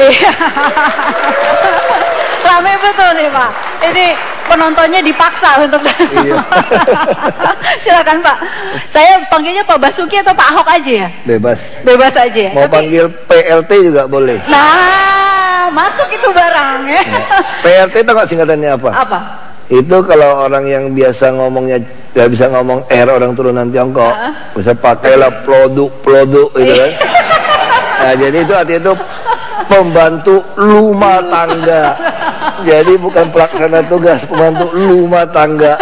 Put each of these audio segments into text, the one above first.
Iya. Ramai betul nih Pak. Ini penontonnya dipaksa untuk Iya. Silakan Pak. Saya panggilnya Pak Basuki atau Pak Ahok aja ya? Bebas. Bebas aja. Mau panggil PLT juga boleh. Nah, masuk itu barang ya. PLT itu nggak singkatannya apa? Apa? Itu kalau orang yang biasa ngomongnya nggak bisa ngomong orang turunan Tiongkok, bisa pakailah produk gitu kan. Nah, jadi itu artinya itu pembantu rumah tangga. Jadi bukan pelaksana tugas, pembantu rumah tangga.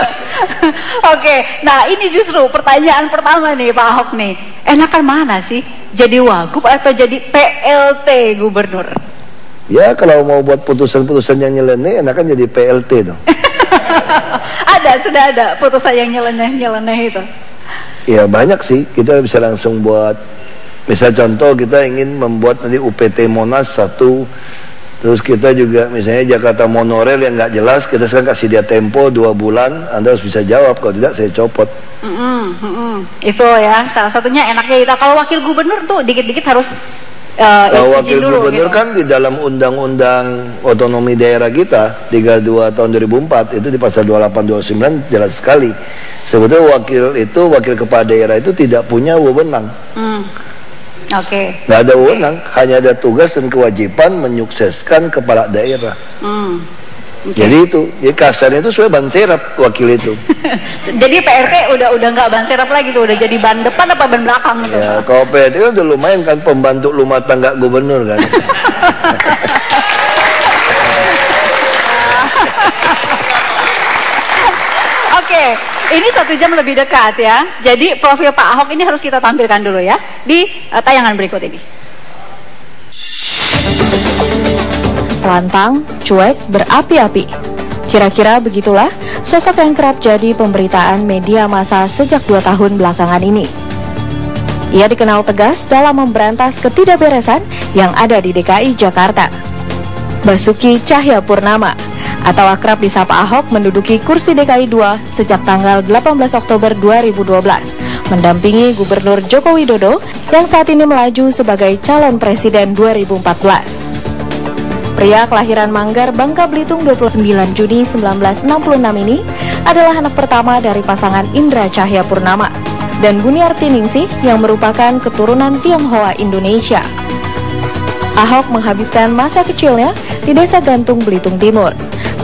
Oke, nah ini justru pertanyaan pertama nih Pak Ahok nih. Enakan mana sih? Jadi wagub atau jadi PLT gubernur? Ya kalau mau buat putusan-putusan yang nyeleneh, enakan jadi PLT dong. Sudah ada putusan yang nyeleneh itu. Ya banyak sih, kita bisa langsung buat. Misal contoh kita ingin membuat nanti UPT Monas 1, terus kita juga misalnya Jakarta Monorail yang nggak jelas, kita sekarang kasih dia tempo 2 bulan, Anda harus bisa jawab, kalau tidak saya copot. Itu ya, salah satunya enaknya kita kalau wakil gubernur tuh dikit-dikit harus wakil dulu, gubernur gitu. kan di dalam undang-undang otonomi daerah kita 32 tahun 2004 itu di pasal 28-29 jelas sekali sebetulnya wakil kepala daerah itu tidak punya wewenang. Oke. Nggak ada wewenang, hanya ada tugas dan kewajiban menyukseskan kepala daerah. Jadi itu, jadi kasarnya itu sebenarnya ban serap wakil itu. Jadi PRT udah nggak ban serap lagi tuh, udah jadi ban depan apa ban belakang gitu. Ya, kalau PRT kan udah lumayan kan pembantu rumah tangga gubernur kan. Oke, ini 1 jam lebih dekat ya. Jadi profil Pak Ahok ini harus kita tampilkan dulu ya di tayangan berikut ini. Lantang, cuek, berapi-api. Kira-kira begitulah sosok yang kerap jadi pemberitaan media massa sejak 2 tahun belakangan ini. Ia dikenal tegas dalam memberantas ketidakberesan yang ada di DKI Jakarta. Basuki Cahayapurnama atau akrab disapa Ahok menduduki kursi DKI 2 sejak tanggal 18 Oktober 2012, mendampingi Gubernur Joko Widodo yang saat ini melaju sebagai calon presiden 2014. Pria kelahiran Manggar, Bangka Belitung 29 Juni 1966 ini adalah anak pertama dari pasangan Indra Cahayapurnama dan Buniarti Ningsih yang merupakan keturunan Tionghoa Indonesia. Ahok menghabiskan masa kecilnya di Desa Gantung, Belitung Timur,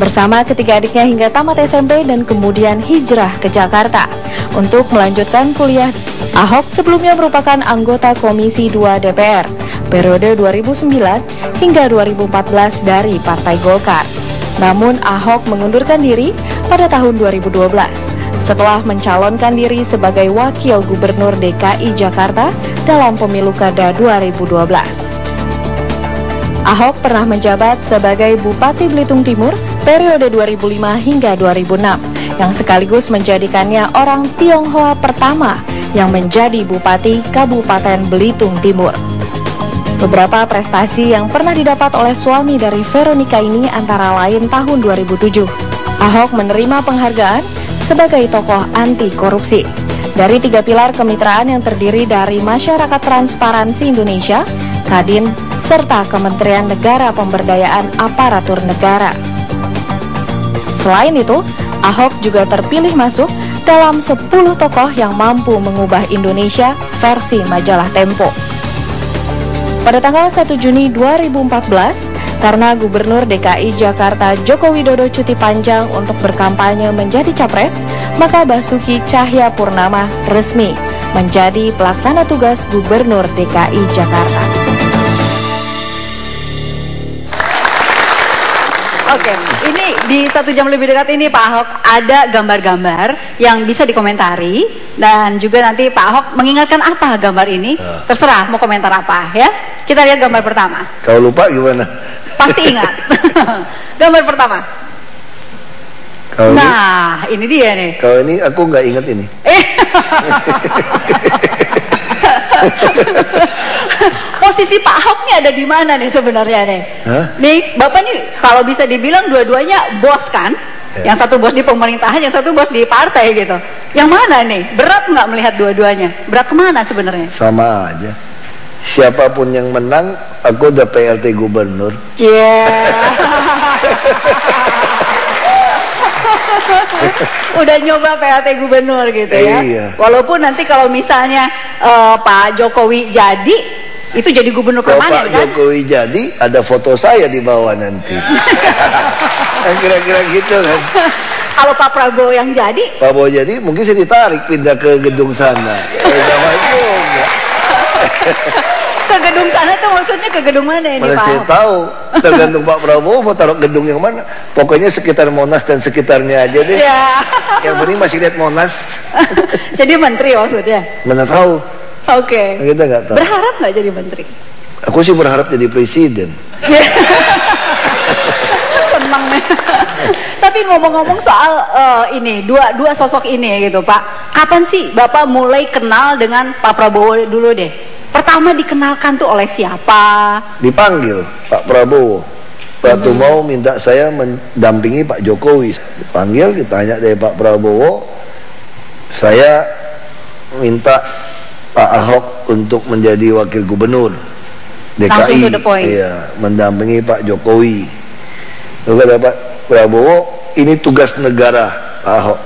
bersama ketiga adiknya hingga tamat SMP dan kemudian hijrah ke Jakarta untuk melanjutkan kuliah. Ahok sebelumnya merupakan anggota Komisi 2 DPR periode 2009 hingga 2014 dari Partai Golkar. Namun Ahok mengundurkan diri pada tahun 2012 setelah mencalonkan diri sebagai wakil gubernur DKI Jakarta dalam pemilu Kada 2012. Ahok pernah menjabat sebagai Bupati Belitung Timur periode 2005 hingga 2006 yang sekaligus menjadikannya orang Tionghoa pertama yang menjadi Bupati Kabupaten Belitung Timur. Beberapa prestasi yang pernah didapat oleh suami dari Veronica ini antara lain tahun 2007. Ahok menerima penghargaan sebagai tokoh anti korupsi dari 3 pilar kemitraan yang terdiri dari Masyarakat Transparansi Indonesia, Kadin, serta Kementerian Negara Pemberdayaan Aparatur Negara. Selain itu, Ahok juga terpilih masuk dalam 10 tokoh yang mampu mengubah Indonesia versi majalah Tempo. Pada tanggal 1 Juni 2014, karena Gubernur DKI Jakarta Joko Widodo cuti panjang untuk berkampanye menjadi capres, maka Basuki Cahayapurnama resmi menjadi pelaksana tugas Gubernur DKI Jakarta. Oke, ini di 1 jam lebih dekat ini Pak Ahok ada gambar-gambar yang bisa dikomentari dan juga nanti Pak Ahok mengingatkan apa gambar ini, terserah mau komentar apa ya. Kita lihat gambar pertama. Kalau lupa gimana? Pasti ingat. Gambar pertama. Nah, ini dia nih. Kalau ini aku nggak ingat ini. Posisi Pak Ahok nih ada di mana nih sebenarnya nih? Nih, Bapak nih kalau bisa dibilang dua-duanya bos kan? Yang satu bos di pemerintahan, yang satu bos di partai gitu. Yang mana nih? Berat nggak melihat dua-duanya? Berat kemana sebenarnya? Sama aja. siapapun yang menang, aku udah PLT gubernur. Udah nyoba PLT gubernur gitu ya. Iya. Walaupun nanti kalau misalnya Pak Jokowi jadi, itu jadi gubernur Kalau permanen Pak kan? Jokowi jadi, ada foto saya di bawah nanti. Kira-kira gitu kan. Kalau Pak Prabowo yang jadi, Pak Prabowo jadi, mungkin saya ditarik pindah ke gedung sana. Sama juga. ke gedung sana tuh maksudnya ke gedung mana ini Mana Pak? saya tahu, tergantung Pak Prabowo mau taruh gedung yang mana. Pokoknya sekitar Monas dan sekitarnya aja deh. Ya. Yang penting masih lihat Monas. Jadi menteri maksudnya? Mana tahu? Oke. Kita nggak tahu. Berharap nggak jadi menteri? Aku sih berharap jadi presiden. Seneng. Tapi ngomong-ngomong soal ini dua sosok ini gitu Pak, kapan sih Bapak mulai kenal dengan Pak Prabowo dulu deh? Pertama dikenalkan tuh oleh siapa? Dipanggil Pak Prabowo. Waktu mau minta saya mendampingi Pak Jokowi, dipanggil, ditanya dari Pak Prabowo, saya minta Pak Ahok untuk menjadi wakil gubernur DKI. Langsung to the point. Iya, mendampingi Pak Jokowi. Lalu kata Pak Prabowo, ini tugas negara Pak Ahok.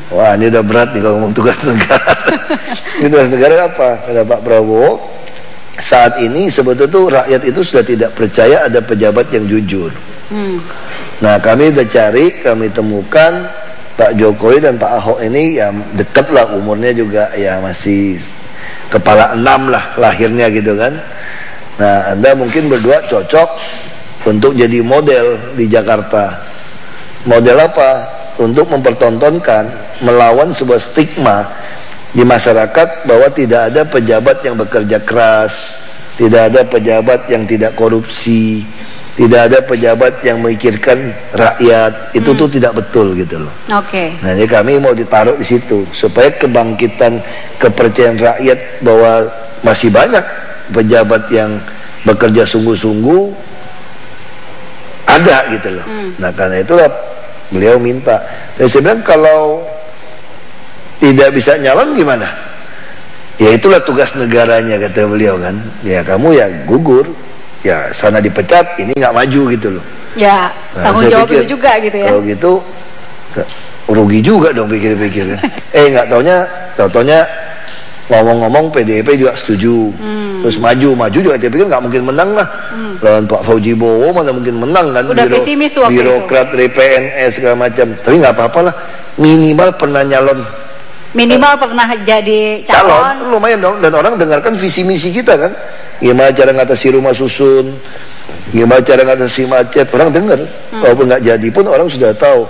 Wah, ini udah berat nih kalau ngomong tugas negara. Ini tugas negara apa? Kata Pak Prabowo, saat ini sebetulnya tuh rakyat itu sudah tidak percaya ada pejabat yang jujur. Nah, kami udah cari, kami temukan Pak Jokowi dan Pak Ahok ini yang dekat lah, umurnya juga ya masih kepala 6 lah lahirnya gitu kan. Nah, Anda mungkin berdua cocok untuk jadi model di Jakarta. Model apa? Untuk mempertontonkan, melawan sebuah stigma di masyarakat bahwa tidak ada pejabat yang bekerja keras, tidak ada pejabat yang tidak korupsi, tidak ada pejabat yang memikirkan rakyat. Itu tuh tidak betul gitu loh. Oke. Nah, jadi kami mau ditaruh di situ supaya kebangkitan kepercayaan rakyat bahwa masih banyak pejabat yang bekerja sungguh-sungguh ada gitu loh. Nah, karena itulah beliau minta. Dan saya bilang kalau tidak bisa nyalon gimana? Ya itulah tugas negaranya kata beliau kan. Ya kamu ya gugur, ya sana dipecat, ini nggak maju gitu loh. Ya, tanggung jawab itu juga gitu ya. Kalau gitu rugi juga dong pikir-pikir kan. Nggak taunya ngomong-ngomong PDIP juga setuju. Terus maju juga dia pikir nggak mungkin menang lah. Lawan Pak Fauji Bowo mana mungkin menang kan. Udah pesimis tuh waktu birokrat dari PNS segala macam. Tapi nggak apa-apa lah, minimal pernah nyalon. Minimal pernah jadi calon. Lumayan dong. Dan orang dengarkan visi misi kita kan. Gimana cara ngatasi rumah susun, gimana cara ngatasi macet, orang dengar. Walaupun nggak jadi pun orang sudah tahu.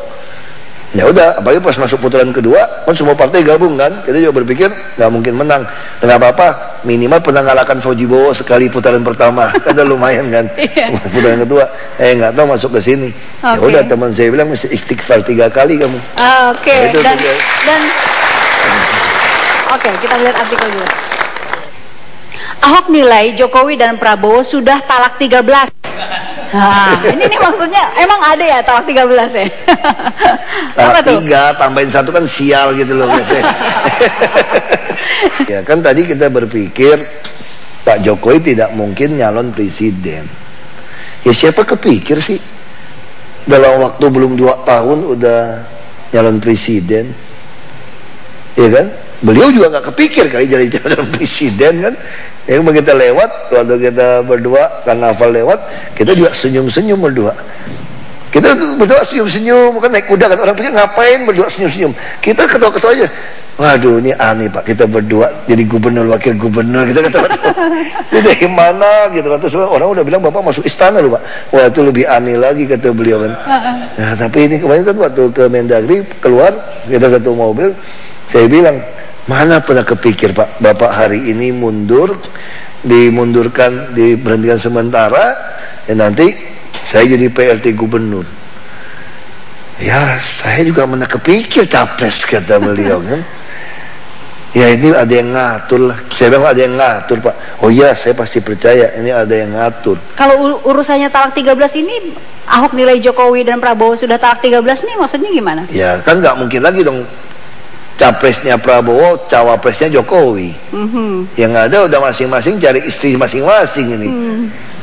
Ya udah, apalagi pas masuk putaran kedua, kan semua partai gabung kan, kita juga berpikir nggak mungkin menang. Nggak apa-apa, minimal pernah ngalahkan Fauji Bowo sekali putaran pertama, kan udah lumayan kan. Putaran kedua, nggak tahu masuk ke sini. Ya udah, teman saya bilang mesti istighfar 3 kali kamu. Oke. Dan oke, kita lihat artikel dulu. Ahok nilai Jokowi dan Prabowo sudah talak 13. Nah, ini maksudnya emang ada ya talak 13 ya? Talak 3, tambahin 1 kan sial gitu loh. Ya kan tadi kita berpikir Pak Jokowi tidak mungkin nyalon presiden. Ya siapa kepikir sih dalam waktu belum 2 tahun udah nyalon presiden? Ya kan? Beliau juga nggak kepikir kali jadi calon presiden kan. Yang kita lewat, waktu kita berdua karnaval lewat, kita juga senyum-senyum berdua. Kita berdua senyum-senyum, bukan naik kuda kan, orang pikir ngapain berdua senyum-senyum. Kita ketawa-ketawa aja. Waduh, ini aneh Pak, kita berdua jadi gubernur, wakil gubernur, kita ketawa-ketawa. Ini dari mana gitu kan. Terus orang udah bilang Bapak masuk istana loh Pak. Wah, itu lebih aneh lagi kata beliau kan. Nah, tapi ini kemarin kan waktu ke Mendagri keluar, kita satu mobil, saya bilang, mana pernah kepikir Pak, Bapak hari ini mundur, dimundurkan, diberhentikan sementara, ya nanti saya jadi PLT gubernur. Ya saya juga mana kepikir capres kata beliau kan. Ya ini ada yang ngatur lah. Saya bilang ada yang ngatur Pak. Oh iya, saya pasti percaya ini ada yang ngatur. Kalau urusannya talak 13 ini, Ahok nilai Jokowi dan Prabowo sudah talak 13 nih maksudnya gimana? Ya kan nggak mungkin lagi dong capresnya Prabowo, cawapresnya Jokowi. Yang ada udah masing-masing cari istri masing-masing ini.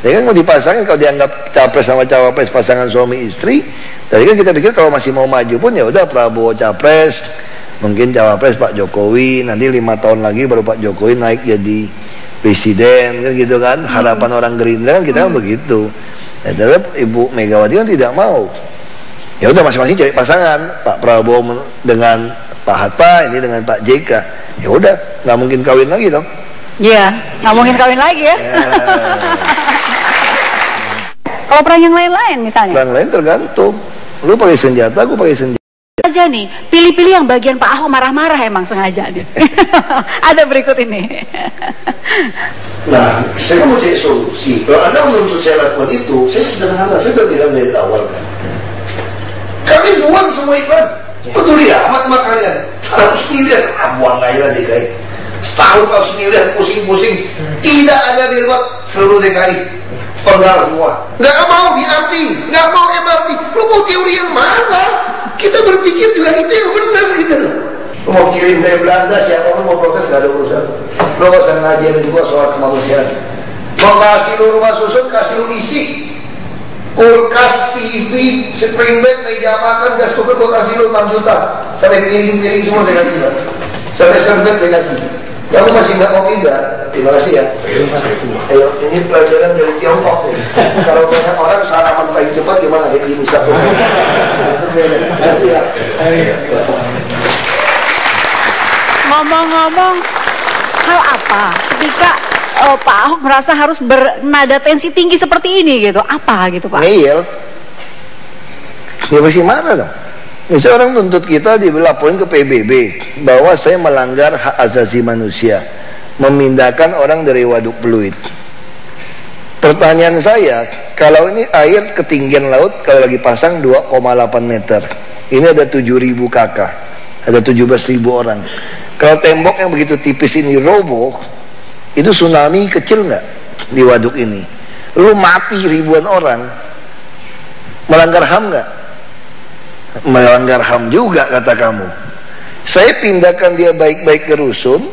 Jadi kan mau dipasangin, kalau dianggap capres sama cawapres pasangan suami istri, tadi kan kita pikir kalau masih mau maju pun ya udah Prabowo capres, mungkin cawapres Pak Jokowi, nanti 5 tahun lagi baru Pak Jokowi naik jadi presiden, kan gitu kan. Harapan orang Gerindra kan kita kan begitu. Ya, tetap Ibu Megawati kan tidak mau. Ya udah masing-masing cari pasangan, Pak Prabowo dengan Pak Hatta, ini dengan Pak JK. Ya udah, nggak mungkin kawin lagi dong. Iya, nggak mungkin kawin lagi ya. Kalau perang yang lain-lain misalnya? Perang lain tergantung. Lu pakai senjata, aku pakai senjata. Aja nih, pilih-pilih yang bagian Pak Ahok marah-marah emang sengaja nih. Ada berikut ini. Nah, saya mau cari solusi. Kalau Anda menuntut saya lakukan itu, saya sederhana. Saya sudah bilang dari awal kan. Kami buang semua iklan. Peduli amat sama kalian. 100 miliar, buang aja lah DKI. Setahun 100 miliar, pusing-pusing. Tidak ada billboard seluruh DKI. Penggal semua. Nggak mau BRT, nggak mau MRT. Lu mau teori yang mana? Kita berpikir juga itu yang benar gitu loh. Lu mau kirim dari Belanda, siapapun mau protes nggak ada urusan. Lu nggak usah ngajarin gua soal kemanusiaan. Mau kasih lu rumah susun, kasih lu isi. Kulkas, TV, spring bed, meja makan, gas cooker gua kasih lu 6 juta. Sampai piring-piring semua saya kasih. Sampai serbet saya kasih. Kamu masih nggak mau pindah? Terima kasih ya. Ayo, ini pelajaran dari Tiongkok nih. Kalau banyak orang sarapan paling cepat gimana kayak gini satu. Terima kasih ya. Ngomong-ngomong, hal apa ketika Pak Ahok merasa harus bernada tensi tinggi seperti ini gitu? Apa gitu Pak? Ngeyel. Ya pasti marah dong. Misalnya orang tuntut kita dilaporin ke PBB bahwa saya melanggar hak asasi manusia, memindahkan orang dari Waduk Pluit. Pertanyaan saya, kalau ini air ketinggian laut kalau lagi pasang 2,8 meter, ini ada 7.000 kakak, ada 17.000 orang. Kalau tembok yang begitu tipis ini roboh, itu tsunami kecil nggak di waduk ini? Lu mati ribuan orang, melanggar HAM nggak? Melanggar HAM juga kata kamu. Saya pindahkan dia baik-baik ke rusun.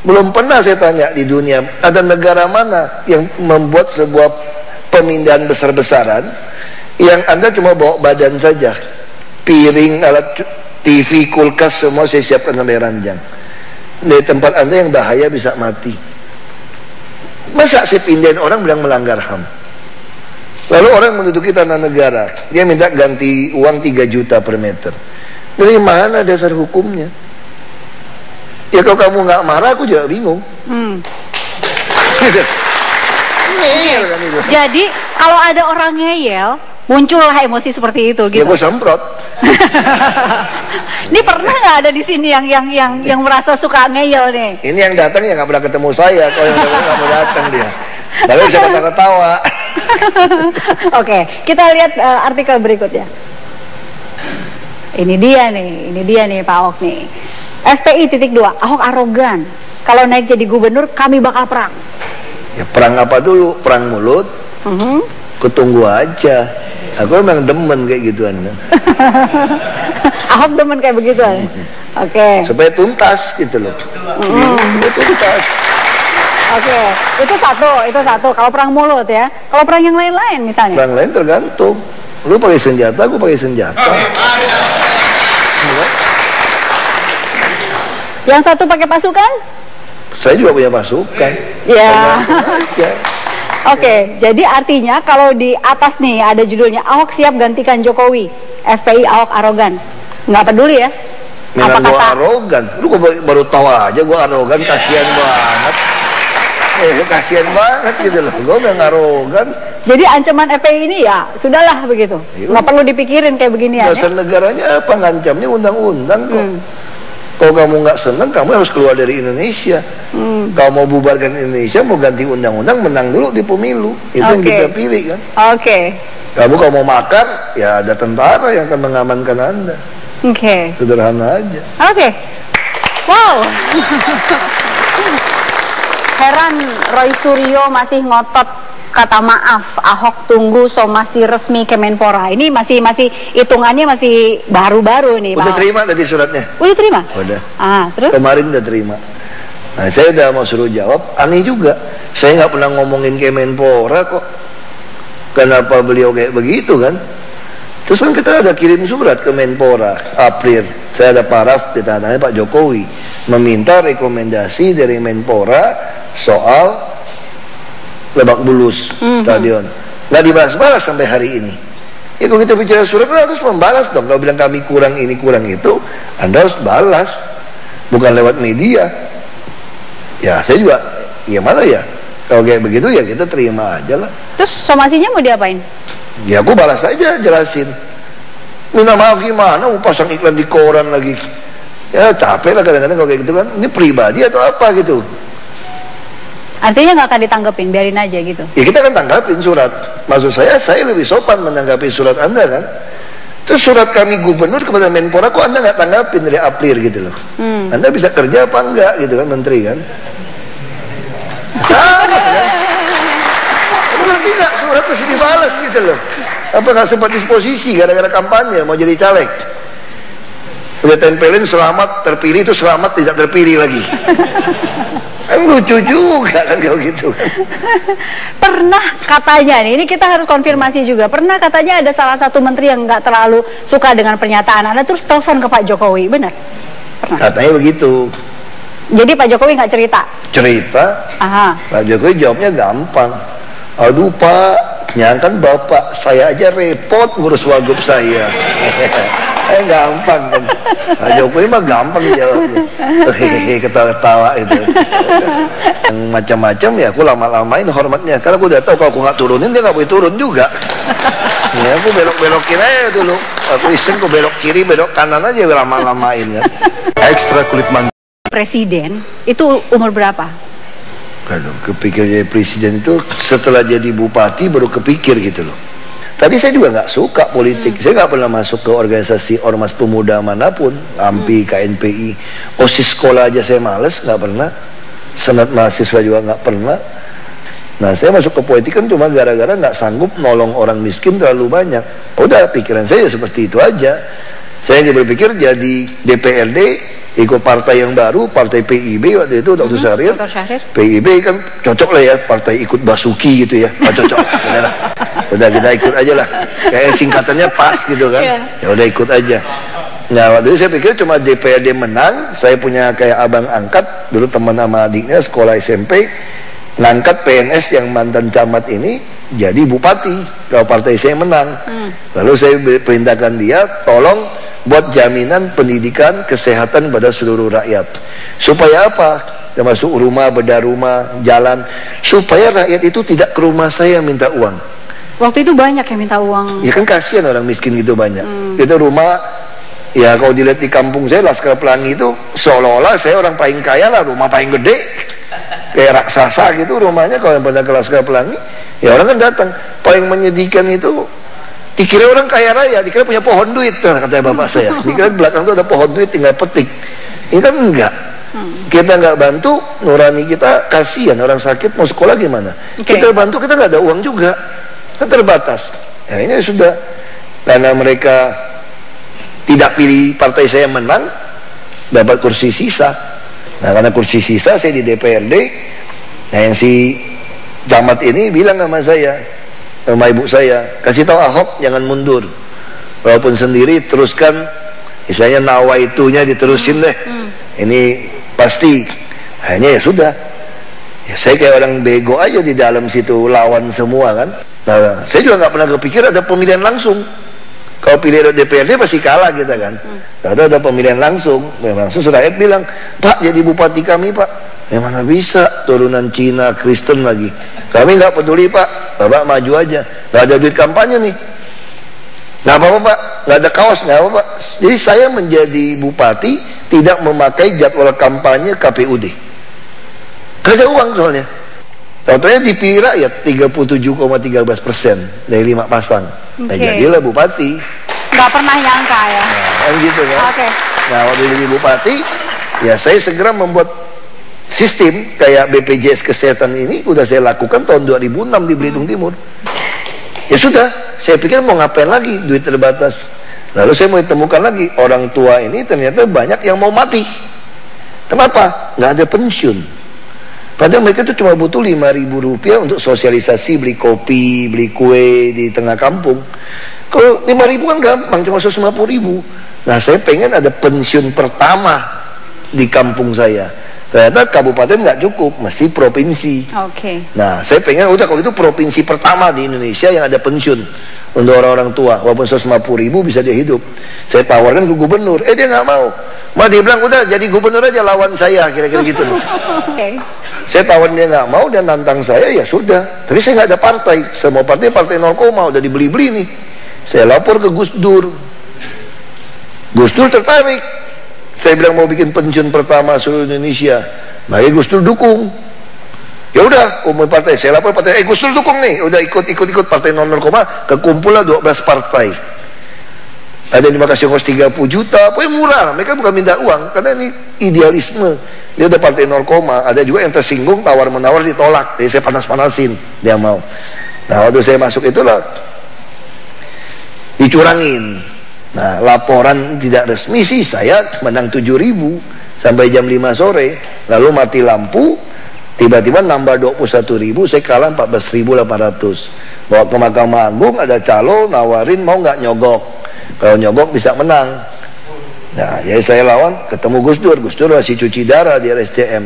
Belum pernah saya tanya di dunia ada negara mana yang membuat sebuah pemindahan besar-besaran yang Anda cuma bawa badan saja, piring, alat TV, kulkas semua saya siapkan sampai ranjang. Dari tempat Anda yang bahaya bisa mati. Masa saya pindahin orang bilang melanggar HAM? Lalu orang menduduki tanah negara, dia minta ganti uang 3 juta per meter. Dari mana dasar hukumnya? Ya kalau kamu nggak marah, aku juga bingung. Ngeyel kan itu. Jadi kalau ada orang ngeyel, muncullah emosi seperti itu gitu. Ya gue semprot. Ini pernah nggak ada di sini yang merasa suka ngeyel nih? Ini yang datang ya nggak pernah ketemu saya. Kalau yang datang nggak mau datang dia. Lalu bisa ketawa-ketawa. Oke, kita lihat artikel berikutnya. Ini dia nih Pak Ahok nih. FPI.2, Ahok arogan. Kalau naik jadi gubernur, kami bakal perang. Ya perang apa dulu? Perang mulut? Kutunggu aja. Aku memang demen kayak gituan kan. Ahok demen kayak begituan. Oke. Supaya tuntas gitu loh. Tuntas. Oke, itu satu. Kalau perang mulut ya. Kalau perang yang lain-lain misalnya. Perang lain tergantung. Lu pakai senjata, aku pakai senjata. Yang satu pakai pasukan? Saya juga punya pasukan. Ya. Oke, jadi artinya kalau di atas nih ada judulnya Ahok siap gantikan Jokowi. FPI Ahok arogan. Nggak peduli ya? Memang gue arogan. Lu kok baru tahu aja gue arogan, kasihan banget. Kasihan banget gitu loh. Gue memang arogan. Jadi ancaman FPI ini ya sudahlah begitu. Nggak perlu dipikirin kayak beginian. Dasar negaranya apa ngancamnya undang-undang kok. Kalau kamu nggak senang, kamu harus keluar dari Indonesia. Kalau mau bubarkan Indonesia, mau ganti undang-undang, menang dulu di pemilu. Itu yang kita pilih kan. Kamu kalau mau makar, ya ada tentara yang akan mengamankan Anda. Sederhana aja. Wow. Heran Roy Suryo masih ngotot kata maaf, Ahok tunggu somasi resmi Kemenpora. Ini masih hitungannya masih baru-baru nih, Udah Pak. terima tadi suratnya? Udah terima? Udah. Terus? Kemarin udah terima. Nah, saya udah mau suruh jawab, aneh juga. Saya nggak pernah ngomongin Kemenpora kok. Kenapa beliau kayak begitu kan? Terus kan kita ada kirim surat ke Menpora, April. Saya ada paraf ditandatangani Pak Jokowi, meminta rekomendasi dari Menpora soal Lebak Bulus stadion. Nggak dibalas-balas sampai hari ini. Ya kalau kita bicara surat, harus membalas dong. Kalau bilang kami kurang ini, kurang itu, Anda harus balas. Bukan lewat media. Ya saya juga, gimana ya? Kalau kayak begitu ya kita terima aja lah. Terus somasinya mau diapain? Ya aku balas aja, jelasin. Minta maaf gimana, mau pasang iklan di koran lagi. Ya capek lah kadang-kadang kalau kayak gitu kan. Ini pribadi atau apa gitu. Artinya nggak akan ditanggepin, biarin aja gitu. Ya kita kan tanggapin surat. Maksud saya lebih sopan menanggapi surat Anda kan. Terus surat kami gubernur kepada Menpora, kok Anda nggak tanggapin dari April gitu loh. Anda bisa kerja apa enggak gitu kan, menteri kan. Sama kan. Nanti nggak surat mesti dibalas gitu loh. Apa nggak sempat disposisi gara-gara kampanye mau jadi caleg. Udah tempelin selamat terpilih, itu selamat tidak terpilih lagi. Kan lucu juga kan kalau gitu kan. Pernah katanya nih, ini kita harus konfirmasi juga. Pernah katanya ada salah satu menteri yang nggak terlalu suka dengan pernyataan Anda, terus telepon ke Pak Jokowi, benar? Pernah? Katanya begitu. Jadi Pak Jokowi nggak cerita? Cerita. Pak Jokowi jawabnya gampang. Aduh Pak, nyangkan Bapak, saya aja repot ngurus wagub saya. Gampang kan. Pak Jokowi mah gampang jawabnya. Hehehe, ketawa-ketawa itu. Yang macam-macam ya aku lama-lamain hormatnya. Karena aku udah tahu kalau aku nggak turunin dia nggak boleh turun juga. Ya aku belok-belokin aja dulu. Aku iseng aku belok kiri, belok kanan aja lama-lamain kan. Ekstra kulit mangga. Presiden itu umur berapa? Aduh, kepikir jadi presiden itu setelah jadi bupati baru kepikir gitu loh. Tadi saya juga nggak suka politik. Saya nggak pernah masuk ke organisasi ormas pemuda manapun, AMPI, KNPI, OSIS sekolah aja saya males, nggak pernah. Senat mahasiswa juga nggak pernah. Nah saya masuk ke politik kan cuma gara-gara nggak sanggup nolong orang miskin terlalu banyak. Udah pikiran saya seperti itu aja. Saya hanya berpikir jadi DPRD, ikut partai yang baru, partai PIB waktu itu Dr. Syahrir. PIB kan cocok lah ya, partai ikut Basuki gitu ya. Cocok. Udah kita ikut aja lah. Kayak singkatannya pas gitu kan. Ya udah ikut aja. Nah waktu itu saya pikir cuma DPRD menang, saya punya kayak abang angkat dulu teman sama adiknya sekolah SMP, ngangkat PNS yang mantan camat ini jadi bupati kalau partai saya menang. Lalu saya perintahkan dia tolong buat jaminan pendidikan kesehatan pada seluruh rakyat. Supaya apa? Termasuk rumah, bedah rumah, jalan, supaya rakyat itu tidak ke rumah saya minta uang. Waktu itu banyak yang minta uang. Ya kan kasihan orang miskin gitu banyak. Itu rumah, ya kalau dilihat di kampung saya Laskar Pelangi itu seolah-olah saya orang paling kaya lah, rumah paling gede, kayak raksasa gitu rumahnya. Kalau yang pada ke Laskar Pelangi, ya orang kan datang. Paling menyedihkan itu dikira orang kaya raya, dikira punya pohon duit, katanya bapak saya. Dikira di belakang itu ada pohon duit tinggal petik. Ini kan enggak. Kita nggak bantu, nurani kita kasihan orang sakit mau sekolah gimana? Kita bantu, kita nggak ada uang juga, kan terbatas. Ya ini sudah, karena mereka tidak pilih partai saya menang, dapat kursi sisa. Nah karena kursi sisa saya di DPRD. Nah yang si camat ini bilang sama saya, sama ibu saya, kasih tahu Ahok jangan mundur, walaupun sendiri teruskan, istilahnya nawaitunya diterusin deh. Ini pasti. Akhirnya ya sudah, ya saya kayak orang bego aja di dalam situ, lawan semua kan. Nah saya juga nggak pernah kepikir ada pemilihan langsung. Kalau pilih DPRD pasti kalah kita kan. Ada pemilihan langsung rakyat bilang, Pak jadi bupati kami Pak. Ya mana bisa, turunan Cina, Kristen lagi. Kami nggak peduli Pak, Bapak maju aja. Nggak ada duit kampanye nih. Nggak apa-apa Pak, nggak ada kaos, nggak apa-apa. Jadi saya menjadi bupati tidak memakai jadwal kampanye KPUD. Nggak ada uang soalnya. Totalnya dipilih rakyat 37,13% dari 5 pasang. Nah jadilah bupati. Nggak pernah nyangka ya. Nah, kan gitu kan. Oke. Nah waktu jadi bupati, ya saya segera membuat sistem kayak BPJS Kesehatan ini udah saya lakukan tahun 2006 di Belitung Timur. Ya sudah, saya pikir mau ngapain lagi, duit terbatas. Lalu saya mau ditemukan lagi, orang tua ini ternyata banyak yang mau mati. Kenapa? Nggak ada pensiun. Padahal mereka itu cuma butuh Rp5.000 untuk sosialisasi, beli kopi, beli kue di tengah kampung. Kalau 5.000 kan gampang, cuma 150.000. Nah, saya pengen ada pensiun pertama di kampung saya. Ternyata kabupaten nggak cukup, mesti provinsi. Oke. Nah, saya pengen udah kalau itu provinsi pertama di Indonesia yang ada pensiun untuk orang-orang tua, walaupun 150.000 bisa dia hidup. Saya tawarkan ke gubernur, dia nggak mau. Dia bilang udah jadi gubernur aja lawan saya, kira-kira gitu loh. Okay. Saya tawarin dia nggak mau, dia nantang saya, ya sudah. Tapi saya nggak ada partai, semua partai 0, udah dibeli-beli nih. Saya lapor ke Gus Dur. Gus Dur tertarik. Saya bilang mau bikin pensiun pertama seluruh Indonesia. Makanya Gus Dur dukung. Ya udah, kumpul partai. Saya lapor partai, Gus Dur dukung nih. Udah ikut partai 0, kekumpulah 12 partai. Ada yang dikasih ongkos 30 juta, pokoknya murah. Mereka bukan minta uang, karena ini idealisme. Dia udah partai 0, ada juga yang tersinggung, tawar-menawar ditolak. Jadi saya panas-panasin, dia mau. Nah, waktu saya masuk itulah dicurangin. Nah, laporan tidak resmi sih saya menang 7.000 sampai jam 5 sore, lalu mati lampu, tiba-tiba nambah 21.000, saya kalah 14.800. Bawa ke Mahkamah Agung, ada calo nawarin mau nggak nyogok, kalau nyogok bisa menang. Nah, jadi saya lawan, ketemu Gus Dur masih cuci darah di RSCM.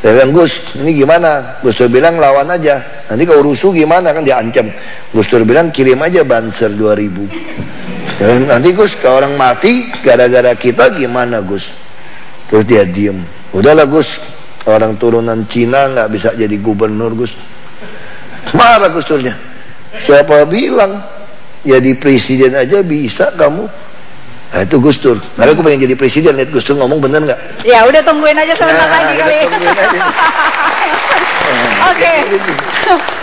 Saya bilang, Gus, ini gimana? Gus Dur bilang lawan aja, nanti kalau rusuh gimana, kan dia ancam. Gus Dur bilang kirim aja banser 2.000. Nanti Gus, kalau orang mati gara-gara kita gimana Gus? Terus dia diem. Udahlah Gus, orang turunan Cina nggak bisa jadi gubernur Gus. Marah Gus Durnya. Siapa bilang jadi presiden aja bisa kamu? Nah, itu Gus Dur. Nah, aku pengen jadi presiden, lihat Gus Dur ngomong bener nggak? Ya udah, tungguin aja sebentar lagi kali. Oke.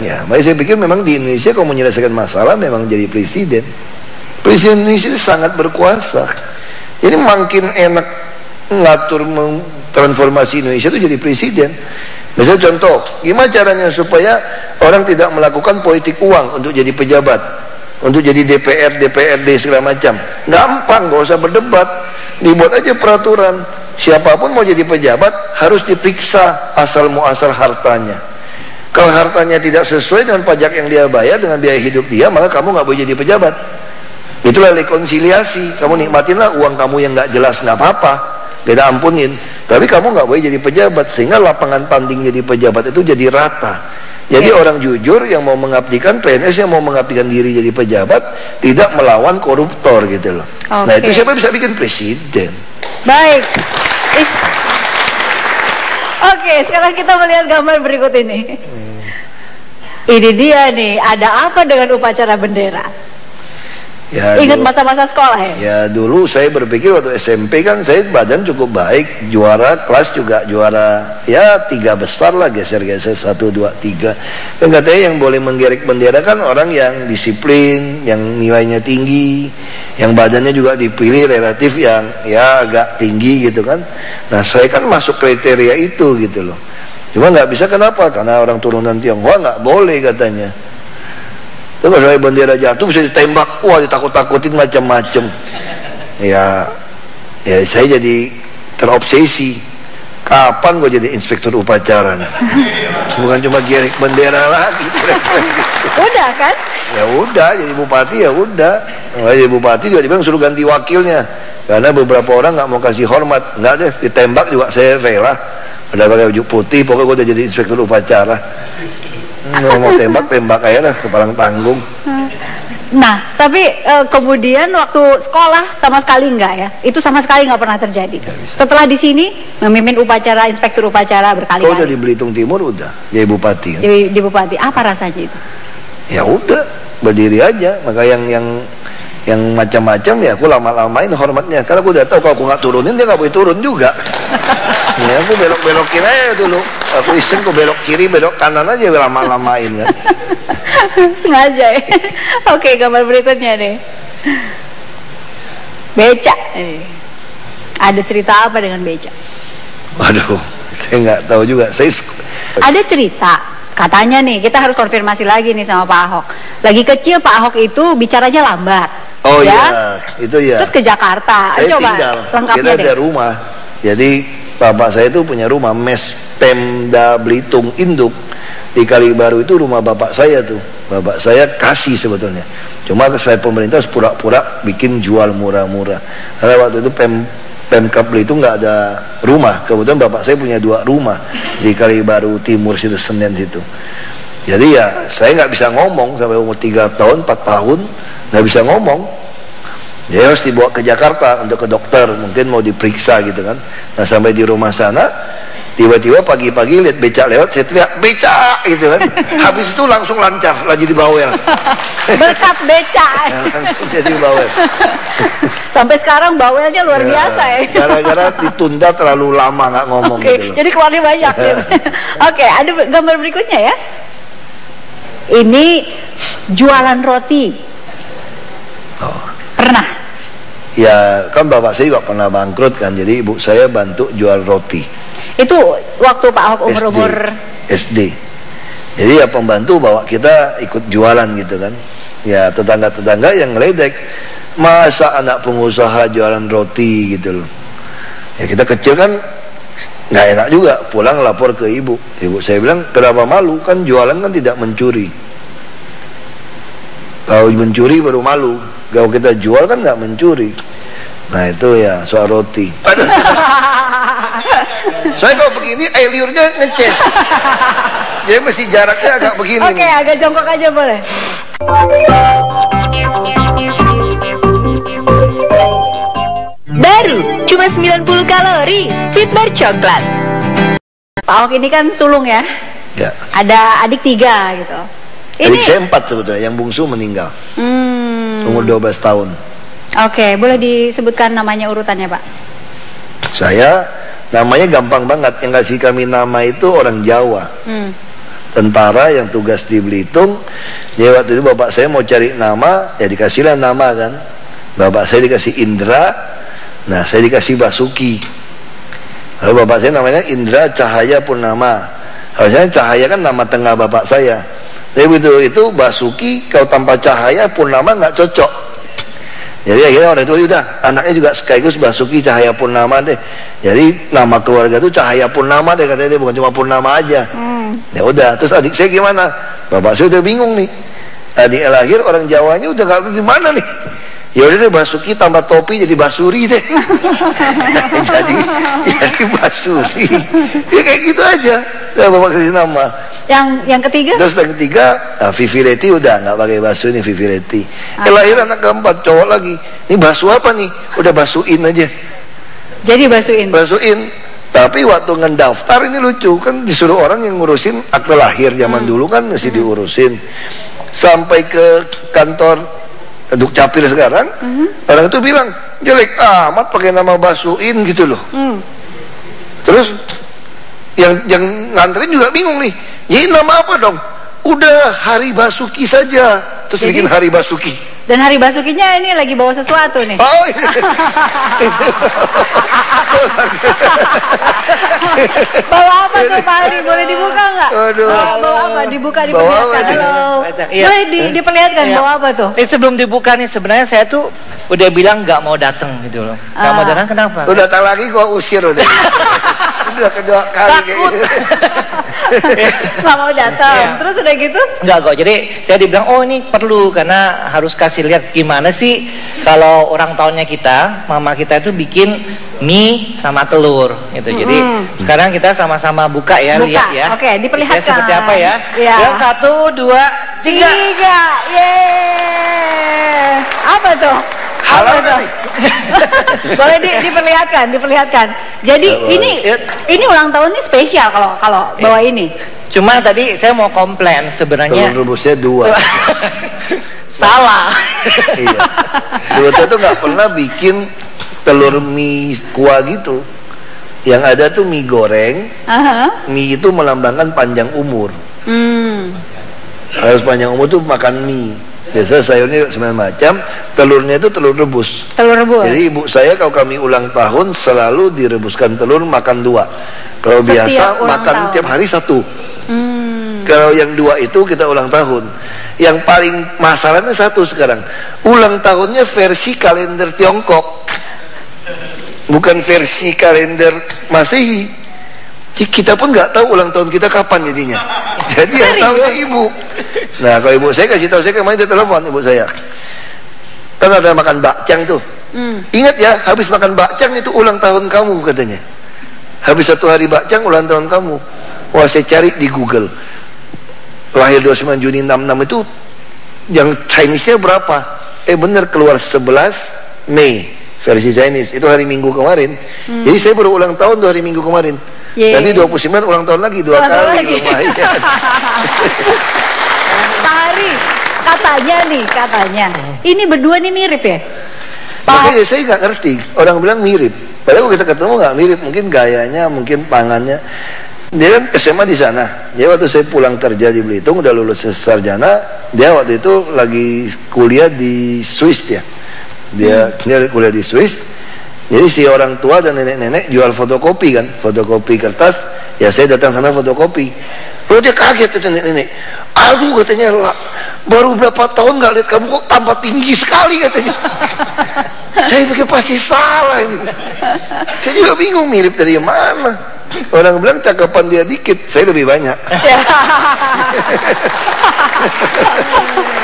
Ya, makanya saya pikir memang di Indonesia kalau menyelesaikan masalah memang jadi presiden. Presiden Indonesia ini sangat berkuasa. Jadi makin enak ngatur transformasi Indonesia itu jadi presiden. Misalnya contoh, gimana caranya supaya orang tidak melakukan politik uang untuk jadi pejabat, untuk jadi DPR, DPRD segala macam. Gampang, gak usah berdebat. Dibuat aja peraturan. Siapapun mau jadi pejabat harus diperiksa asal muasal hartanya. Kalau hartanya tidak sesuai dengan pajak yang dia bayar, dengan biaya hidup dia, maka kamu nggak boleh jadi pejabat. Itulah rekonsiliasi. Kamu nikmatinlah uang kamu yang nggak jelas, nggak apa-apa, kita ampunin. Tapi kamu nggak boleh jadi pejabat, sehingga lapangan tanding jadi pejabat itu jadi rata. Jadi orang jujur yang mau mengabdikan, PNS yang mau mengabdikan diri jadi pejabat, tidak melawan koruptor gitu loh. Nah, itu siapa bisa bikin presiden? Baik. Oke, sekarang kita melihat gambar berikut ini. Ini dia nih, ada apa dengan upacara bendera? Ya, ingat masa-masa sekolah ya? Ya dulu saya berpikir waktu SMP kan saya badan cukup baik, juara kelas juga juara ya 3 besar lah, geser-geser 1, 2, 3. Kan katanya yang boleh menggerek bendera kan orang yang disiplin, yang nilainya tinggi, yang badannya juga dipilih relatif yang ya agak tinggi gitu kan. Nah saya kan masuk kriteria itu gitu loh. Cuma nggak bisa, kenapa? Karena orang turunan Tionghoa nggak boleh katanya. Terus kalau bendera jatuh bisa ditembak, wah ditakut-takutin macam-macam. Ya saya jadi terobsesi. Kapan gue jadi inspektur upacara? Bukan cuma gerek bendera lagi. Udah kan? Ya udah, jadi bupati ya udah. Jadi bupati juga dibilang suruh ganti wakilnya, karena beberapa orang nggak mau kasih hormat. Nggak deh, ditembak juga saya rela. Udah pakai baju putih, pokoknya gue udah jadi inspektur upacara. Mau tembak aja lah, kepalang tanggung. Nah, tapi kemudian waktu sekolah sama sekali enggak ya? Itu sama sekali nggak pernah terjadi. Setelah di sini memimpin upacara, inspektur upacara berkali-kali. Udah di Belitung Timur udah jadi bupati. Kan? Di bupati, apa rasanya itu? Ya udah, berdiri aja. Maka yang macam-macam ya aku lama-lamain hormatnya. Karena aku udah tahu kalau aku nggak turunin dia nggak boleh turun juga. Ya aku belok-belokin aja dulu. Aku iseng aku belok kiri, belok kanan aja lama-lamain kan. Sengaja ya. Oke, gambar berikutnya deh. Becak. Ada cerita apa dengan becak? Waduh, Saya nggak tahu juga. Ada cerita, katanya nih, kita harus konfirmasi lagi nih sama Pak Ahok. Lagi kecil Pak Ahok itu bicaranya lambat. Oh ya? Iya, itu ya. Terus ke Jakarta. Saya coba tinggal. lengkapnya Kita ada rumah. Jadi bapak saya itu punya rumah mes Pemda Belitung Induk di Kalibaru, itu rumah bapak saya tuh. Bapak saya kasih sebetulnya. Cuma supaya pemerintah pura-pura bikin jual murah-murah. Karena waktu itu Pemkab Belitung nggak ada rumah. Kebetulan bapak saya punya 2 rumah di Kalibaru Timur situ, Senen situ. Jadi ya saya nggak bisa ngomong sampai umur 3 tahun, 4 tahun nggak bisa ngomong. Dia harus dibawa ke Jakarta untuk ke dokter, mungkin mau diperiksa gitu kan. Nah sampai di rumah sana, tiba-tiba pagi-pagi lihat becak lewat, saya teriak becak gitu kan. Habis itu langsung lancar lagi di bawel. Berkat becak. Langsung jadi bawel. Sampai sekarang bawelnya luar biasa ya. Gara-gara ditunda terlalu lama nggak ngomong gitu loh. Jadi keluarnya banyak. Gitu. Oke, ada gambar berikutnya ya. Ini jualan roti. Oh. Pernah? Ya kan bapak saya juga pernah bangkrut kan, jadi ibu saya bantu jual roti. Itu waktu Pak Ahok umur-umur SD. Jadi ya pembantu bawa kita ikut jualan gitu kan. Ya tetangga-tetangga yang ngeledek, masa anak pengusaha jualan roti gitu loh. Ya kita kecil kan nggak enak juga, pulang lapor ke ibu. Ibu saya bilang, kenapa malu, kan jualan kan tidak mencuri. Kalau mencuri baru malu. Kalau kita jual kan nggak mencuri. Nah itu ya soal roti. Saya kalau begini air liurnya ngeces. Jadi mesti jaraknya agak begini. Oke, agak jongkok aja boleh. Baru cuma 90 kalori, Fitbar coklat. Pak Ahok ini kan sulung ya. Ya. Ada adik 3 gitu. Adik saya 4 sebetulnya, yang bungsu meninggal. Umur 12 tahun. Oke, boleh disebutkan namanya urutannya Pak? Saya namanya gampang banget, yang kasih kami nama itu orang Jawa. Tentara yang tugas di Belitung. Jadi waktu itu bapak saya mau cari nama, ya dikasihlah nama kan. Bapak saya dikasih Indra, nah saya dikasih Basuki. Lalu bapak saya namanya Indra Cahaya Purnama. Harusnya Cahaya kan nama tengah bapak saya. Tapi begitu itu Basuki, kalau tanpa Cahaya Purnama nggak cocok. Jadi akhirnya orang itu udah, anaknya juga sekaligus Basuki Cahaya Purnama deh. Jadi nama keluarga itu Cahaya Purnama deh katanya, bukan cuma Purnama aja. Ya udah, terus adik saya gimana? Bapak saya udah bingung nih. Adik lahir orang Jawanya udah nggak tahu gimana nih. Ya udah deh, Basuki tambah topi jadi Basuri deh. jadi Basuri. Ya kayak gitu aja. Ya bapak kasih nama. Yang ketiga? Terus yang ketiga, nah, Vivi Leti udah nggak pakai Basu, ini Vivi Leti. Lahir anak keempat cowok lagi. Ini Basu apa nih? Udah Basuin aja. Jadi Basuin. Basuin. Tapi waktu ngedaftar ini lucu kan, disuruh orang yang ngurusin akte lahir zaman dulu kan mesti diurusin. Sampai ke kantor Dukcapil sekarang, orang itu bilang jelek amat pakai nama Basuin gitu loh. Terus yang nganterin juga bingung nih, jadi nama apa dong? Udah Hari Basuki saja. Terus bikin Hari Basuki. Dan Hari Basukinya ini lagi bawa sesuatu nih. Oh iya. Bawa apa tuh Pak Hari? Boleh dibuka nggak? Aduh. Bawa apa? Dibuka, Bawa diperlihatkan. apa? Halo. Iya. Boleh diperlihatkan Iya. bawa apa tuh? Sebelum dibuka nih, sebenarnya saya tuh udah bilang nggak mau datang gitu loh. Nggak mau datang kenapa? Udah datang lagi gua usir udah. Udah kedua kali kayak gitu. Nggak mau datang. Iya. Terus udah gitu? Enggak kok, jadi saya dibilang oh ini perlu karena harus kasih lihat gimana sih kalau orang tahunnya kita, mama kita itu bikin mie sama telur gitu. Jadi sekarang kita sama-sama buka ya, Buka. lihat ya. Oke, diperlihatkan. Isinya seperti apa ya? Iya. Yang 1, 2, 3. Yeay. Apa tuh? Halal Apa tuh? nih. Boleh diperlihatkan. Jadi ini ulang tahunnya spesial kalau bawa ini. Cuma tadi saya mau komplain sebenarnya. Telur rebusnya 2. Salah. Iya. Sebetulnya tuh nggak pernah bikin telur mie kuah gitu. Yang ada tuh mie goreng. Mie itu melambangkan panjang umur. Harus panjang umur tuh makan mie. Biasa sayurnya 9 macam, telurnya itu telur rebus. Telur rebus. Jadi ibu saya kalau kami ulang tahun selalu direbuskan telur, makan 2. Kalau Setiap biasa ulang makan tahun. tiap hari 1. Kalau yang 2 itu kita ulang tahun. Yang paling masalahnya 1 sekarang, ulang tahunnya versi kalender Tiongkok, bukan versi kalender Masehi. Kita pun nggak tahu ulang tahun kita kapan jadinya. Jadi yang tahu ibu. Nah kalau ibu saya kasih tahu, saya kemarin dia telepon ibu saya, kan ada makan bakcang tuh. Ingat ya, habis makan bakcang itu ulang tahun kamu katanya. Habis 1 hari bakcang ulang tahun kamu. Wah saya cari di Google, lahir 29 Juni 66 itu yang Chinese-nya berapa? Bener keluar 11 Mei versi Chinese, itu hari Minggu kemarin. Jadi saya baru ulang tahun 2 hari Minggu kemarin. Nanti 29 ulang tahun lagi 2 kali lumayan. Pak Hari, katanya ini berdua nih mirip ya? Makanya saya nggak ngerti, orang bilang mirip, padahal kita ketemu nggak mirip, mungkin gayanya, mungkin tangannya. Dia kan SMA di sana. Jadi waktu saya pulang kerja di Belitung, udah lulus sarjana, dia waktu itu lagi kuliah di Swiss dia. Dia kuliah di Swiss. Jadi si orang tua dan nenek-nenek jual fotokopi kan, fotokopi kertas. Ya saya datang sana fotokopi. Lalu dia kaget tuh nenek-nenek. Aduh katanya, baru berapa tahun nggak lihat kamu kok tambah tinggi sekali katanya. Saya pikir pasti salah ini. Saya juga bingung mirip dari mana. Orang bilang cakapan dia dikit, saya lebih banyak.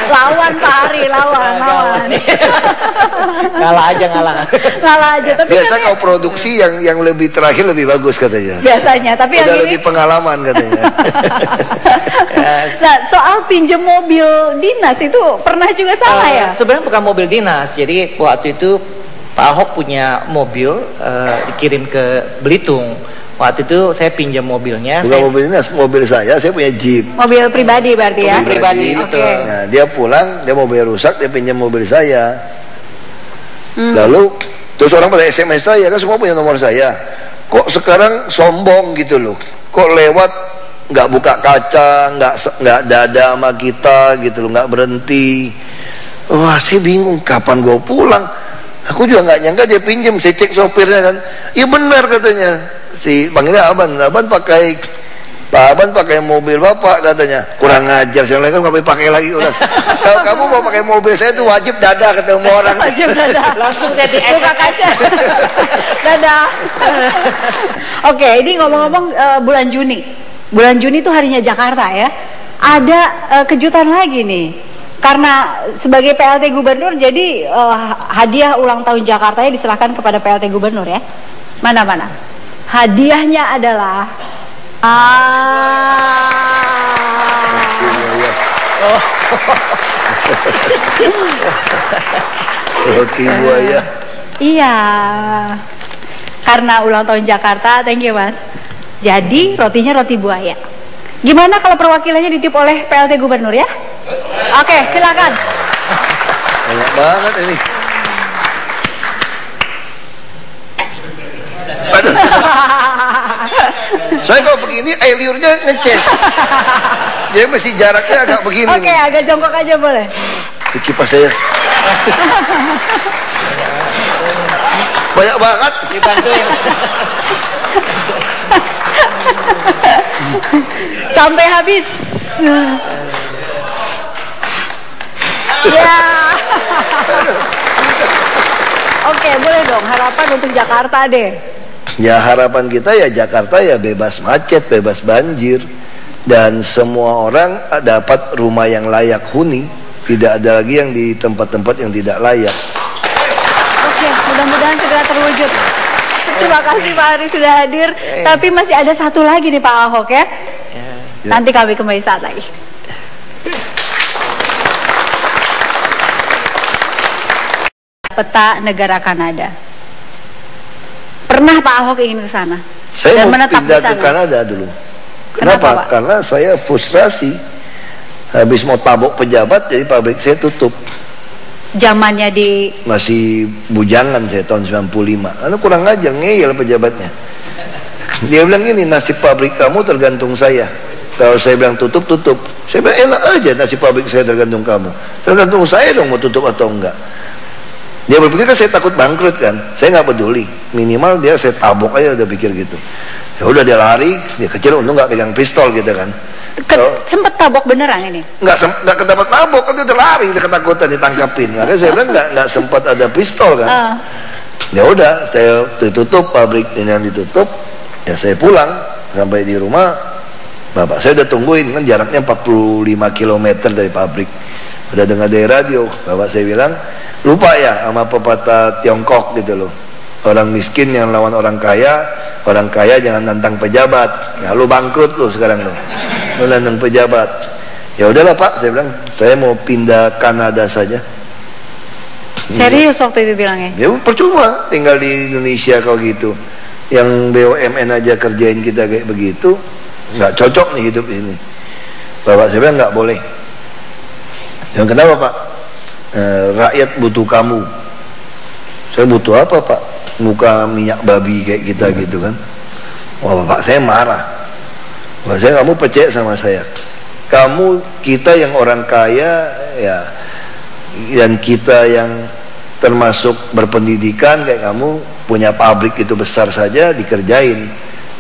Lawan Pak Hari, lawan. Ngalah aja. Tapi biasa kau produksi yang lebih terakhir lebih bagus katanya. Biasanya, tapi udah yang lebih ini pengalaman katanya. soal pinjem mobil dinas itu pernah juga salah ya? Sebenarnya bukan mobil dinas. Jadi waktu itu Pak Ahok punya mobil dikirim ke Belitung. Waktu itu saya pinjam mobilnya. Bukan mobil dinas, mobil saya punya Jeep. Mobil pribadi berarti ya? Mobil pribadi, Oke. Nah, dia pulang, dia mobil rusak, dia pinjam mobil saya. Lalu terus orang pada SMS saya, kan semua punya nomor saya. Kok sekarang sombong gitu loh? Kok lewat nggak buka kaca, nggak dada sama kita gitu loh, nggak berhenti. Wah, saya bingung kapan gue pulang. Aku juga nggak nyangka dia pinjam. Saya cek sopirnya kan, ya benar katanya. Si panggilnya Aban pakai Pak Aban pakai mobil bapak katanya. Kurang ngajar, saya kan nggak pakai lagi udah. Kalau kamu mau pakai mobil saya tuh wajib dada ketemu orang. Wajib dada. Langsung jadi buka kaca. Dada. Oke, ini ngomong-ngomong bulan Juni. Bulan Juni itu harinya Jakarta ya. Ada kejutan lagi nih. Karena sebagai PLT Gubernur, jadi hadiah ulang tahun Jakartanya diserahkan kepada PLT Gubernur ya. Mana? Hadiahnya adalah roti buaya. Iya. Karena ulang tahun Jakarta, thank you Mas. Jadi rotinya roti buaya. Gimana kalau perwakilannya ditiup oleh PLT Gubernur ya? Oke, silakan. Banyak banget ini. Saya kalau begini air liurnya ngeces. Jadi mesti jaraknya agak begini. Oke, agak jongkok aja boleh. Di kipas saya. Banyak banget. dibantuin. Sampai habis. Ya. Oke, boleh dong harapan untuk Jakarta deh. Ya harapan kita ya Jakarta ya bebas macet, bebas banjir, dan semua orang dapat rumah yang layak huni. Tidak ada lagi yang di tempat-tempat yang tidak layak. Oke, mudah-mudahan segera terwujud. Terima kasih Pak Hari sudah hadir. Tapi masih ada satu lagi nih Pak Ahok ya. Nanti kami kembali saat lagi. Peta negara Kanada. Pernah Pak Ahok ingin ke sana? Saya Dan mau menetap pindah di sana? ke Kanada dulu. Kenapa, Pak? Karena saya frustrasi. Habis mau tabok pejabat, jadi pabrik saya tutup. Zamannya di Masih bujangan saya tahun 95. Karena kurang ajar, ngeyel pejabatnya. Dia bilang gini, nasib pabrik kamu tergantung saya. Kalau saya bilang tutup, tutup. Saya bilang enak aja, nasib pabrik saya tergantung kamu. Tergantung saya dong mau tutup atau enggak. Dia berpikir kan saya takut bangkrut kan. Saya nggak peduli. Minimal dia saya tabok aja, udah pikir gitu. Ya udah dia lari, dia kecil untung nggak pegang pistol gitu kan. Sempet tabok beneran ini? Nggak kedapat tabok, kan dia udah lari, dia ketakutan ditangkapin. Makanya saya bilang nggak sempat ada pistol kan. Ya udah, saya tutup pabrik ini yang ditutup. Ya saya pulang sampai di rumah. Bapak saya udah tungguin, kan jaraknya 45 km dari pabrik. Udah dengar dari radio, bapak saya bilang, lupa ya sama pepatah Tiongkok gitu loh. Orang miskin yang lawan orang kaya jangan nantang pejabat. Ya lu bangkrut lu sekarang lu nantang pejabat. Ya udahlah Pak, saya bilang, saya mau pindah Kanada saja. Serius waktu itu bilangnya? Ya percuma tinggal di Indonesia kalau gitu. Yang BUMN aja kerjain kita kayak begitu. Nggak cocok nih hidup ini. Bapak saya bilang nggak boleh. Yang kenapa Pak? Rakyat butuh kamu. Saya butuh apa Pak? Muka minyak babi kayak kita gitu kan. Wah Bapak saya marah. Bapak saya, kamu percaya sama saya? Kamu, kita yang orang kaya ya, dan kita yang termasuk berpendidikan kayak kamu, punya pabrik itu besar saja dikerjain,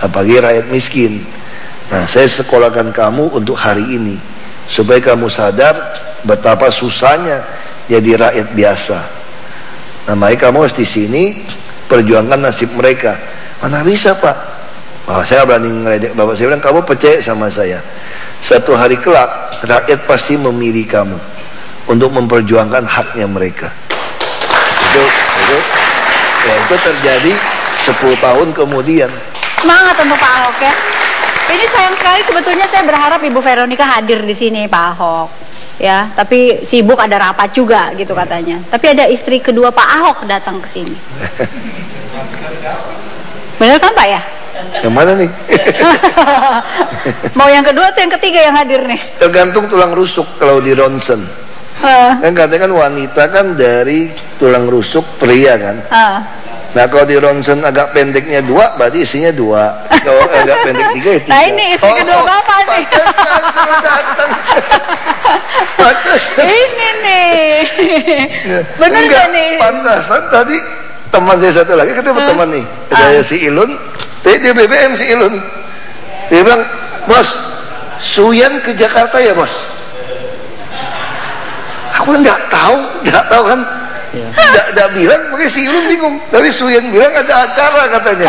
apalagi rakyat miskin. Nah, saya sekolahkan kamu untuk hari ini supaya kamu sadar betapa susahnya jadi rakyat biasa. Nah, makanya kamu harus di sini perjuangkan nasib mereka. Mana bisa Pak? Oh, saya berani ngeledek Bapak. Saya bilang, kamu percaya sama saya, satu hari kelak rakyat pasti memilih kamu untuk memperjuangkan haknya mereka. Itu terjadi 10 tahun kemudian. Semangat untuk Pak Ahok ya. Ini sayang sekali, sebetulnya saya berharap Ibu Veronica hadir di sini Pak Ahok, ya. Tapi sibuk, ada rapat juga gitu katanya. Tapi ada istri kedua Pak Ahok datang ke sini. Bener kan Pak ya? Yang mana nih? Mau yang kedua atau yang ketiga yang hadir nih? Tergantung tulang rusuk kalau di ronsen. Kan katanya kan wanita kan dari tulang rusuk pria kan. Nah kalau di ronsen agak pendeknya 2, berarti isinya 2. Kalau agak pendek 3 ya 3. Nah ini istri kedua Bapak nih. Pantesan suruh datang. Pantesan. Ini nih. Bener gak nih? Pantesan tadi teman saya satu lagi, kita berteman nih. Saya si Ilun, dia BBM si Ilun. Dia bilang, bos, Suyan ke Jakarta ya bos? Aku nggak tahu kan. Tidak bilang, makanya si Ilun bingung. Tapi Suyan bilang ada acara katanya.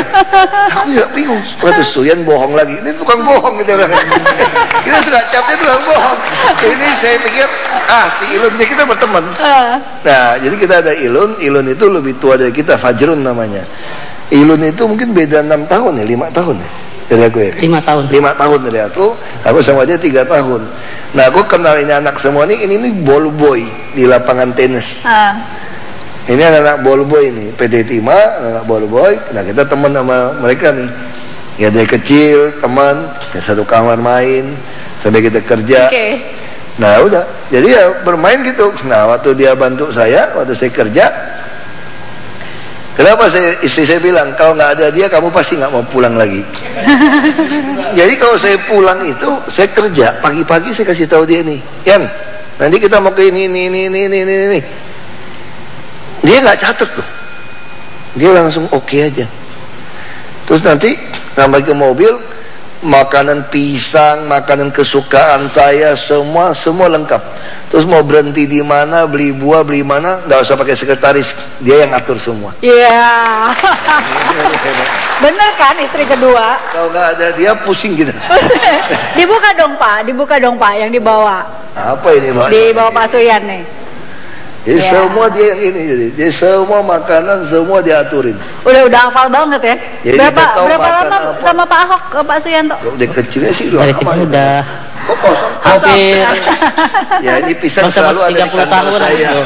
Aku juga bingung. Waktu Suyan bohong lagi. Ini tukang bohong gitu orang. Kita suka capnya tukang bohong. Ini saya pikir, si Ilun ini kita berteman. Nah, jadi kita ada Ilun. Ilun itu lebih tua dari kita, Fajrun namanya. Ilun itu mungkin beda 6 tahun ya, 5 tahun ya dari aku ya. 5 tahun. 5 tahun dari aku sama dia 3 tahun. Nah, aku kenal ini anak semua nih. Ini ball boy di lapangan tenis. Ini anak-anak ball boy nih, PD Tima, anak ball boy. Nah, kita teman sama mereka nih. Ya dari kecil teman, ya satu kamar main sampai kita kerja. Nah, udah. Jadi ya bermain gitu. Nah, waktu dia bantu saya, waktu saya kerja, kenapa istri saya bilang, kalau nggak ada dia kamu pasti nggak mau pulang lagi. Jadi kalau saya pulang itu, saya kerja pagi-pagi, saya kasih tahu dia nih, Yan, nanti kita mau ke ini. Dia nggak catat tuh, dia langsung oke aja. Terus nanti sampai ke mobil, makanan pisang, makanan kesukaan saya, semua lengkap. Terus mau berhenti di mana, beli buah, beli mana, nggak usah pakai sekretaris, dia yang atur semua. Iya. Bener kan istri kedua? Kalau nggak ada dia pusing gitu. Dibuka dong Pak yang dibawa. Apa ini Pak? Dibawa Pak Suyan nih. Jadi semua dia yang ini, jadi semua makanan semua diaturin. Udah hafal banget ya. Jadi Berapa lama apa? Sama Pak Ahok ke Pak Suyanto? Udah kecilnya sih udah Dari kecil udah kok kosong? hampir Ya ini pisang selalu ada di 30 kantor tahun saya. gitu.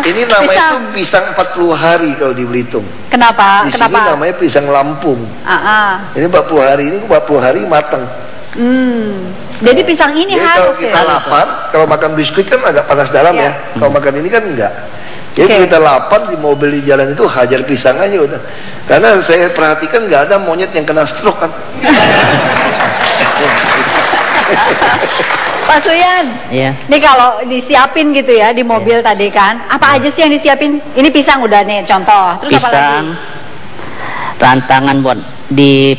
Ini namanya itu pisang 40 hari kalau di Belitung. Kenapa? Di sini namanya pisang Lampung. Ini 40 hari, ini 40 hari matang. Jadi pisang ini jadi harus kalau kita lapar, kalau makan biskuit kan agak panas dalam ya. Kalau makan ini kan enggak. Jadi kalau kita lapar di mobil di jalan itu hajar pisang aja udah. Karena saya perhatikan nggak ada monyet yang kena stroke kan. Pak Suyan, Iya. nih kalau disiapin gitu ya di mobil tadi kan, apa aja sih yang disiapin? Ini pisang udah nih contoh, terus apa lagi? Pisang, rantangan buat di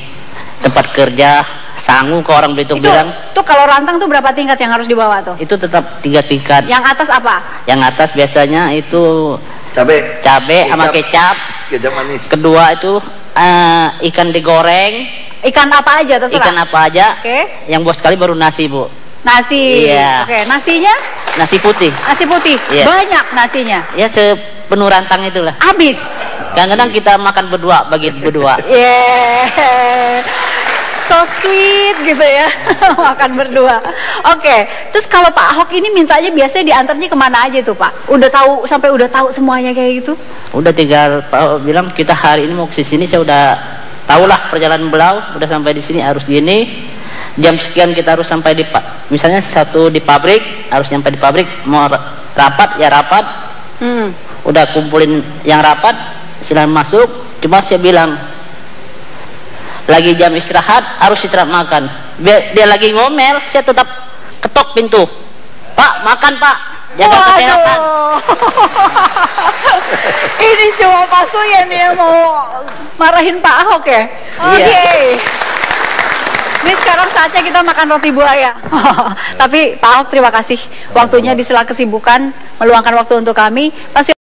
tempat kerja, sangu ke orang Belitung Itu bilang. tuh kalau rantang tuh berapa tingkat yang harus dibawa tuh? Itu tetap 3 tingkat. Yang atas apa? Yang atas biasanya itu Cabe. cabe sama kecap. Kecap manis. Kedua itu ikan digoreng. Ikan apa aja terserah. Ikan apa aja. Oke. Yang buat sekali baru nasi, Bu. Nasi. Iya. Oke, nasinya? Nasi putih. Nasi putih. Iya. Banyak nasinya. Ya sepenuh rantang itulah. Habis. Kadang-kadang kita makan berdua, bagi berdua. Yeah. So sweet gitu ya. Makan berdua. Oke. Terus kalau Pak Ahok ini mintanya biasanya diantarnya kemana aja tuh Pak? Udah tahu semuanya kayak gitu? Udah tinggal Pak Ahok bilang kita hari ini mau ke sini, saya udah tahulah perjalanan beliau, udah sampai di sini harus gini. Jam sekian kita harus sampai di misalnya satu di pabrik, harus nyampe di pabrik, mau rapat ya rapat. Udah kumpulin yang rapat, silahkan masuk. Cuma saya bilang lagi jam istirahat harus istirahat makan. Dia lagi ngomel, saya tetap ketok pintu. Pak, makan Pak, jaga kesehatan. Ini cuma Pak Suyan yang mau marahin Pak Ahok ya? Oke. Iya. Ini sekarang saatnya kita makan roti buaya. Tapi Pak Ahok terima kasih waktunya di sela kesibukan meluangkan waktu untuk kami. Pak Suyan,